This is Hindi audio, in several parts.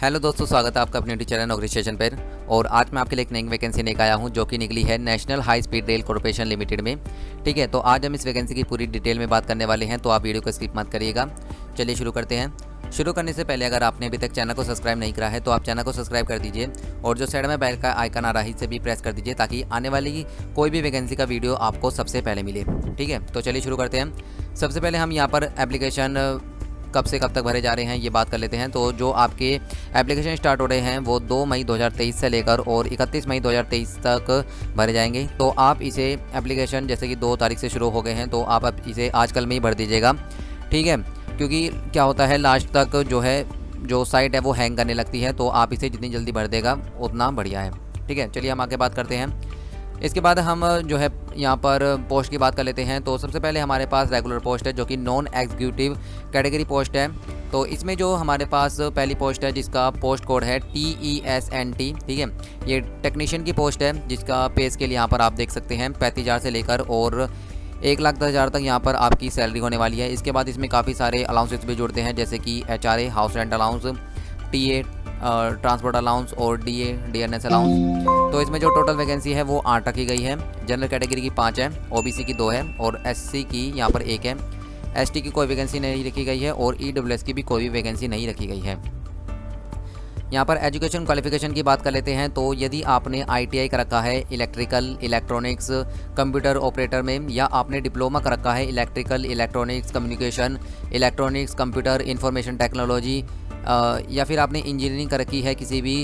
हेलो दोस्तों, स्वागत है आपका अपने यूट्यूब चैनल नौकरी स्टेशन पर। और आज मैं आपके लिए एक नई वैकेंसी लेकर आया हूं जो कि निकली है national high speed rail corporation limited में। ठीक है, तो आज हम इस वैकेंसी की पूरी डिटेल में बात करने वाले हैं, तो आप वीडियो को स्किप मत करिएगा। चलिए शुरू करते हैं। शुरू करने से पहले अगर आपने अभी तक चैनल को सब्सक्राइब नहीं करा है तो आप चैनल को सब्सक्राइब कर दीजिए और जो साइड में बेल का आइकन आ रहा है इसे भी प्रेस कर दीजिए ताकि आने वाली कोई भी वैकेंसी का वीडियो आपको सबसे पहले मिले। ठीक है, तो चलिए शुरू करते हैं। सबसे पहले हम यहाँ पर एप्लीकेशन कब से कब तक भरे जा रहे हैं ये बात कर लेते हैं। तो जो आपके एप्लीकेशन स्टार्ट हो रहे हैं वो 2 मई 2023 से लेकर और 31 मई 2023 तक भरे जाएंगे। तो आप इसे एप्लीकेशन जैसे कि 2 तारीख से शुरू हो गए हैं तो आप अब इसे आजकल में ही भर दीजिएगा। ठीक है, क्योंकि क्या होता है लास्ट तक जो साइट है वो हैंग करने लगती है, तो आप इसे जितनी जल्दी भर देगा उतना बढ़िया है। ठीक है, चलिए हम आगे बात करते हैं। इसके बाद हम जो है यहाँ पर पोस्ट की बात कर लेते हैं। तो सबसे पहले हमारे पास रेगुलर पोस्ट है जो कि नॉन एग्जीक्यूटिव कैटेगरी पोस्ट है। तो इसमें जो हमारे पास पहली पोस्ट है जिसका पोस्ट कोड है TESNT। ठीक है, ये टेक्नीशियन की पोस्ट है जिसका पे स्केल यहाँ पर आप देख सकते हैं 35,000 से लेकर और 1,10,000 तक यहाँ पर आपकी सैलरी होने वाली है। इसके बाद इसमें काफ़ी सारे अलाउंसेस भी जुड़ते हैं जैसे कि HRA house rent allowance, TA transport allowance और DNS अलाउंस। तो इसमें जो टोटल वैकेंसी है वो 8 रखी गई है। जनरल कैटेगरी की 5 है, OBC की 2 है और SC की यहाँ पर 1 है। ST की कोई वैकेंसी नहीं रखी गई है और EWS की भी कोई भी वैकेंसी नहीं रखी गई है। यहाँ पर एजुकेशन क्वालिफिकेशन की बात कर लेते हैं। तो यदि आपने ITI कर रखा है इलेक्ट्रिकल इलेक्ट्रॉनिक्स कंप्यूटर ऑपरेटर में, या आपने डिप्लोमा कर रखा है electrical electronics communication electronics computer information technology, या फिर आपने इंजीनियरिंग कर रखी है किसी भी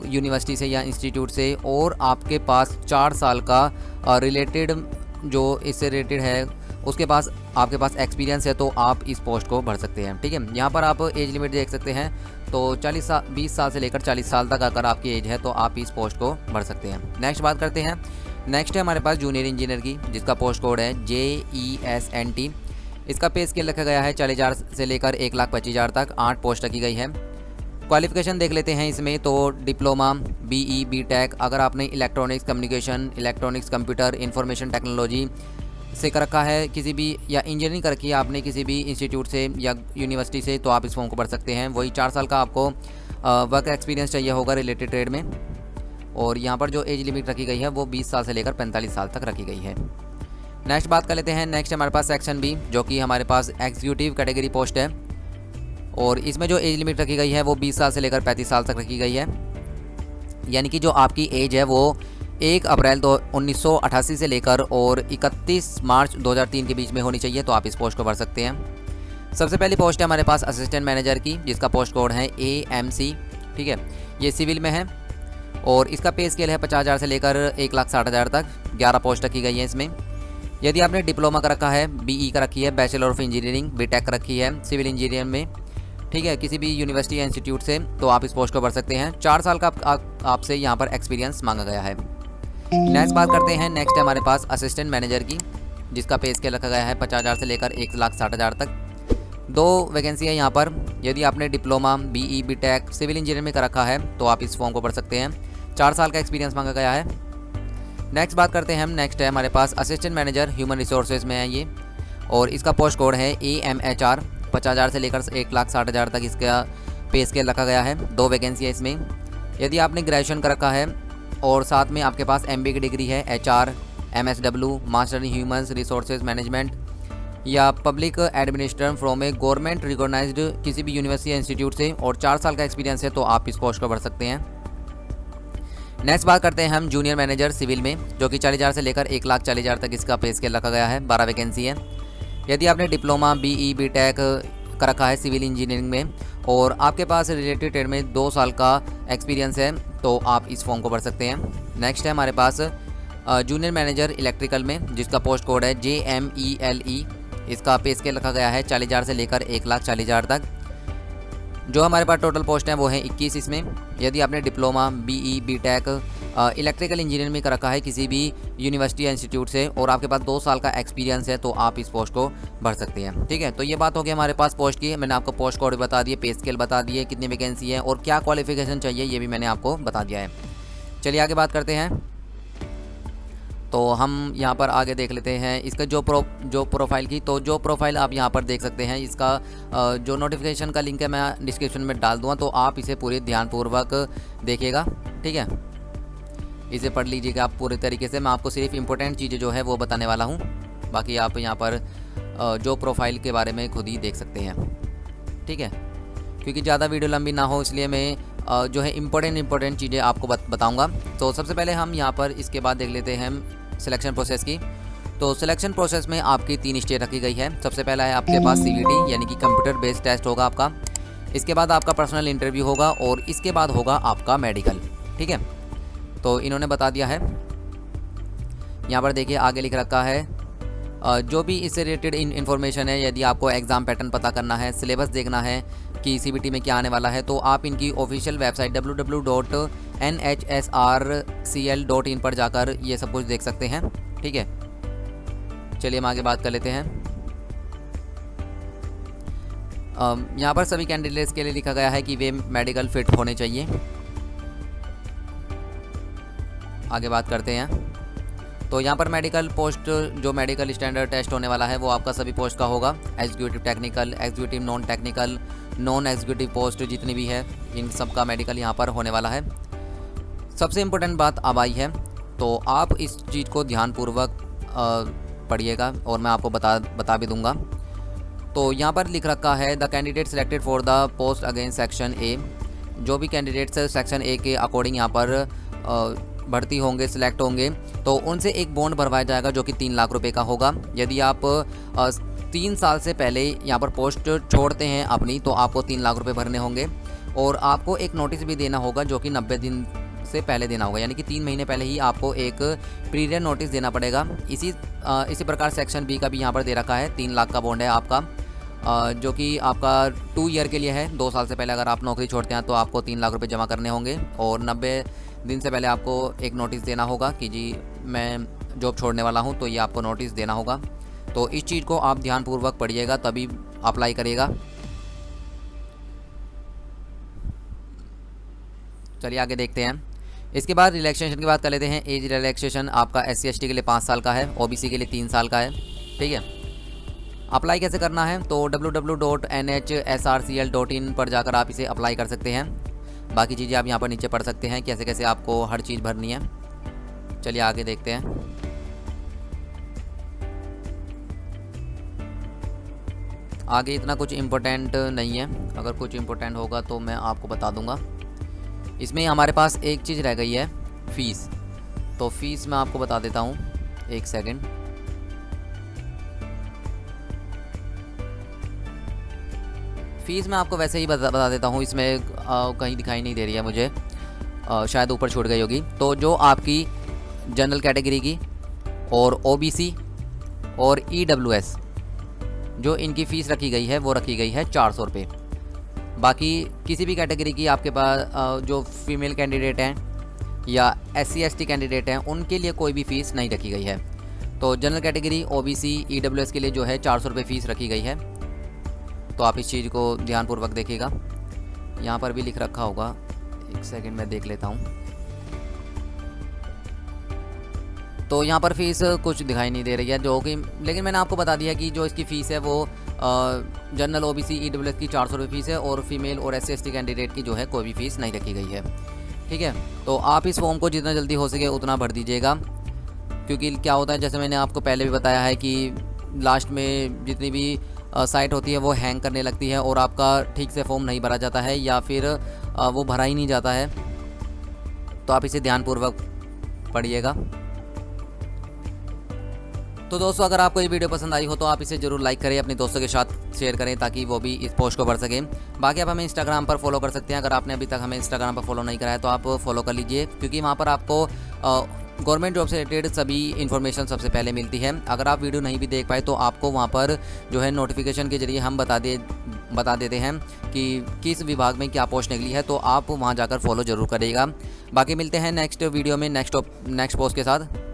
यूनिवर्सिटी से या इंस्टीट्यूट से और आपके पास 4 साल का रिलेटेड जो इससे रिलेटेड है उसके पास आपके पास एक्सपीरियंस है तो आप इस पोस्ट को भर सकते हैं। ठीक है, यहाँ पर आप एज लिमिट देख सकते हैं। तो 20 साल से लेकर 40 साल तक अगर आपकी एज है तो आप इस पोस्ट को भर सकते हैं। नेक्स्ट बात करते हैं। नेक्स्ट है हमारे पास जूनियर इंजीनियर की जिसका पोस्ट कोड है JESNT। इसका पे स्केल रखा गया है 40,000 से लेकर 1,25,000 तक। 8 पोस्ट रखी गई है। क्वालिफिकेशन देख लेते हैं इसमें। तो डिप्लोमा BE BTech अगर आपने electronics communication electronics computer information technology से कर रखा है किसी भी, या इंजीनियरिंग कर रखी है आपने किसी भी इंस्टीट्यूट से या यूनिवर्सिटी से, तो आप इस फॉर्म को भर सकते हैं। वही 4 साल का आपको वर्क एक्सपीरियंस चाहिए होगा रिलेटेड ट्रेड में। और यहाँ पर जो एज लिमिट रखी गई है वो 20 साल से लेकर 45 साल तक रखी गई है। नेक्स्ट बात कर लेते हैं। नेक्स्ट हमारे पास सेक्शन B जो कि हमारे पास एग्जीक्यूटिव कैटेगरी पोस्ट है और इसमें जो एज लिमिट रखी गई है वो 20 साल से लेकर 35 साल तक रखी गई है। यानी कि जो आपकी एज है वो 1 अप्रैल 1988 से लेकर और 31 मार्च 2003 के बीच में होनी चाहिए, तो आप इस पोस्ट को भर सकते हैं। सबसे पहली पोस्ट है हमारे पास असिस्टेंट मैनेजर की जिसका पोस्ट कोड है AMC। ठीक है, ये सिविल में है और इसका पे स्केल है 50,000 से लेकर 1,60,000 तक। 11 पोस्ट रखी गई है इसमें। यदि आपने डिप्लोमा कर रखा है, BE कर रखी है, बैचलर ऑफ इंजीनियरिंग BTech कर रखी है सिविल इंजीनियरिंग में, ठीक है, किसी भी यूनिवर्सिटी या इंस्टीट्यूट से, तो आप इस पोस्ट को भर सकते हैं। 4 साल का आपसे यहाँ पर एक्सपीरियंस मांगा गया है। नेक्स्ट बात करते हैं। नेक्स्ट है हमारे पास असिस्टेंट मैनेजर की जिसका पे स्केल रखा गया है 50,000 से लेकर 1,60,000 तक। 2 वैकेंसी है यहाँ पर। यदि आपने diploma BE BTech civil engineering में कर रखा है तो आप इस फॉर्म को भर सकते हैं। 4 साल का एक्सपीरियंस मांगा गया है। नेक्स्ट बात करते हैं हम। नेक्स्ट है हमारे पास असिस्टेंट मैनेजर ह्यूमन रिसोर्सेज में है ये और इसका पोस्ट कोड है AMHR। 50,000 से लेकर 1,60,000 तक इसका पे स्केल रखा गया है। 2 वैकेंसी है इसमें। यदि आपने ग्रेजुएशन कर रखा है और साथ में आपके पास MBA की डिग्री है, HR MSW master in human resources management या public administration from a government recognized किसी भी यूनिवर्सिटी या इंस्टीट्यूट से और 4 साल का एक्सपीरियंस है तो आप इस पोस्ट को भर सकते हैं। नेक्स्ट बात करते हैं हम जूनियर मैनेजर सिविल में जो कि 40,000 से लेकर 1,40,000 तक इसका पे स्केल रखा गया है। 12 वैकेंसी है। यदि आपने डिप्लोमा BE BTech कर रखा है सिविल इंजीनियरिंग में और आपके पास रिलेटेड ट्रेड में 2 साल का एक्सपीरियंस है तो आप इस फॉर्म को भर सकते हैं। नेक्स्ट है हमारे पास जूनियर मैनेजर इलेक्ट्रिकल में जिसका पोस्ट कोड है JMELE। इसका पे स्केल रखा गया है 40,000 से लेकर 1,40,000 तक। जो हमारे पास टोटल पोस्ट हैं वो है 21 इसमें। यदि आपने diploma BE BTech electrical engineer में कर रखा है किसी भी यूनिवर्सिटी या इंस्टीट्यूट से और आपके पास 2 साल का एक्सपीरियंस है तो आप इस पोस्ट को भर सकते हैं। ठीक है, तो ये बात होगी हमारे पास पोस्ट की। मैंने आपको पोस्ट कोड बता दिए, पे स्केल बता दिए, कितनी वैकेंसी है और क्या क्वालिफिकेशन चाहिए ये भी मैंने आपको बता दिया है। चलिए आगे बात करते हैं। तो हम यहाँ पर आगे देख लेते हैं इसका जो प्रोफाइल की, तो जो प्रोफाइल आप यहाँ पर देख सकते हैं, इसका जो नोटिफिकेशन का लिंक है मैं डिस्क्रिप्शन में डाल दूँगा, तो आप इसे पूरे ध्यानपूर्वक देखिएगा, ठीक है। इसे पढ़ लीजिएगा आप पूरे तरीके से। मैं आपको सिर्फ इम्पोर्टेंट चीज़ें जो है वो बताने वाला हूँ, बाकी आप यहाँ पर जो प्रोफाइल के बारे में खुद ही देख सकते हैं, ठीक है। क्योंकि ज़्यादा वीडियो लंबी ना हो इसलिए मैं जो है इम्पोर्टेंट चीज़ें आपको बताऊँगा। तो सबसे पहले हम यहाँ पर इसके बाद देख लेते हैं सिलेक्शन प्रोसेस की। तो सिलेक्शन प्रोसेस में आपकी 3 स्टेज रखी गई है। सबसे पहला है आपके पास CBT यानी कि कंप्यूटर बेस्ड टेस्ट होगा आपका, इसके बाद आपका पर्सनल इंटरव्यू होगा और इसके बाद होगा आपका मेडिकल, ठीक है। तो इन्होंने बता दिया है, यहाँ पर देखिए आगे लिख रखा है जो भी इससे रिलेटेड इन्फॉर्मेशन है। यदि आपको एग्ज़ाम पैटर्न पता करना है, सिलेबस देखना है कि CBT में क्या आने वाला है, तो आप इनकी ऑफिशियल वेबसाइट www.nhsrcl.in पर जाकर ये सब कुछ देख सकते हैं, ठीक है। चलिए हम आगे बात कर लेते हैं। यहाँ पर सभी कैंडिडेट्स के लिए लिखा गया है कि वे मेडिकल फिट होने चाहिए। आगे बात करते हैं। तो यहाँ पर मेडिकल पोस्ट, जो मेडिकल स्टैंडर्ड टेस्ट होने वाला है वो आपका सभी पोस्ट का होगा। Executive technical, executive non technical, non executive post जितनी भी है, इन सब का मेडिकल यहाँ पर होने वाला है। सबसे इम्पोर्टेंट बात अब आई है, तो आप इस चीज़ को ध्यानपूर्वक पढ़िएगा और मैं आपको बता भी दूंगा। तो यहाँ पर लिख रखा है the candidate selected for the post against section A. जो भी कैंडिडेट्स सेक्शन ए के अकॉर्डिंग यहाँ पर भर्ती होंगे, सिलेक्ट होंगे, तो उनसे एक बॉन्ड भरवाया जाएगा जो कि 3 लाख रुपए का होगा। यदि आप 3 साल से पहले यहाँ पर पोस्ट छोड़ते हैं अपनी, तो आपको 3 लाख रुपए भरने होंगे और आपको एक नोटिस भी देना होगा जो कि 90 दिन से पहले देना होगा, यानी कि 3 महीने पहले ही आपको एक पीरियड नोटिस देना पड़ेगा। इसी प्रकार सेक्शन बी का भी यहाँ पर दे रखा है, 3 लाख का बॉन्ड है आपका, जो कि आपका 2 ईयर के लिए है। 2 साल से पहले अगर आप नौकरी छोड़ते हैं तो आपको 3 लाख रुपए जमा करने होंगे और 90 दिन से पहले आपको एक नोटिस देना होगा कि जी मैं जॉब छोड़ने वाला हूं, तो ये आपको नोटिस देना होगा। तो इस चीज़ को आप ध्यानपूर्वक पढ़िएगा तभी अप्लाई करिएगा। चलिए आगे देखते हैं। इसके बाद रिलैक्सेशन की बात कर लेते हैं। एज रिलैक्सेशन आपका SC/ST के लिए 5 साल का है, OBC के लिए 3 साल का है, ठीक है। अप्लाई कैसे करना है, तो www.nhsrcl.in पर जाकर आप इसे अप्लाई कर सकते हैं। बाकी चीज़ें आप यहाँ पर नीचे पढ़ सकते हैं, कैसे कैसे आपको हर चीज़ भरनी है। चलिए आगे देखते हैं। आगे इतना कुछ इम्पोर्टेंट नहीं है, अगर कुछ इम्पोर्टेंट होगा तो मैं आपको बता दूंगा। इसमें हमारे पास एक चीज़ रह गई है, फ़ीस। तो फीस मैं आपको बता देता हूँ, एक सेकंड। फ़ीस मैं आपको वैसे ही बता देता हूँ, इसमें कहीं दिखाई नहीं दे रही है मुझे, शायद ऊपर छूट गई होगी। तो जो आपकी जनरल कैटेगरी की और OBC और EWS जो इनकी फ़ीस रखी गई है वो रखी गई है 400 रुपये। बाकी किसी भी कैटेगरी की आपके पास जो फीमेल कैंडिडेट हैं या SC/ST कैंडिडेट हैं उनके लिए कोई भी फ़ीस नहीं रखी गई है। तो जनरल कैटेगरी, OBC, EWS के लिए जो है 400 रुपये फ़ीस रखी गई है। तो आप इस चीज़ को ध्यानपूर्वक देखिएगा, यहाँ पर भी लिख रखा होगा, एक सेकंड मैं देख लेता हूँ। तो यहाँ पर फ़ीस कुछ दिखाई नहीं दे रही है जो कि, लेकिन मैंने आपको बता दिया कि जो इसकी फ़ीस है वो जनरल, OBC, EWS की 400 रुपये फ़ीस है और फीमेल और SC/ST कैंडिडेट की जो है कोई भी फ़ीस नहीं रखी गई है, ठीक है। तो आप इस फॉर्म को जितना जल्दी हो सके उतना भर दीजिएगा, क्योंकि क्या होता है, जैसे मैंने आपको पहले भी बताया है कि लास्ट में जितनी भी साइट होती है वो हैंग करने लगती है और आपका ठीक से फॉर्म नहीं भरा जाता है या फिर वो भरा ही नहीं जाता है। तो आप इसे ध्यानपूर्वक पढ़िएगा। तो दोस्तों, अगर आपको ये वीडियो पसंद आई हो तो आप इसे ज़रूर लाइक करें, अपने दोस्तों के साथ शेयर करें ताकि वो भी इस पोस्ट को पढ़ सकें। बाकी आप हमें इंस्टाग्राम पर फॉलो कर सकते हैं। अगर आपने अभी तक हमें इंस्टाग्राम पर फॉलो नहीं करा है तो आप फॉलो कर लीजिए, क्योंकि वहाँ पर आपको गवर्नमेंट जॉब से रिलेटेड सभी इन्फॉर्मेशन सबसे पहले मिलती है। अगर आप वीडियो नहीं भी देख पाए तो आपको वहाँ पर जो है नोटिफिकेशन के जरिए हम बता देते हैं कि किस विभाग में क्या पोस्ट निकली है, तो आप वहाँ जाकर फॉलो ज़रूर करिएगा। बाकी मिलते हैं नेक्स्ट वीडियो में नेक्स्ट पोस्ट के साथ।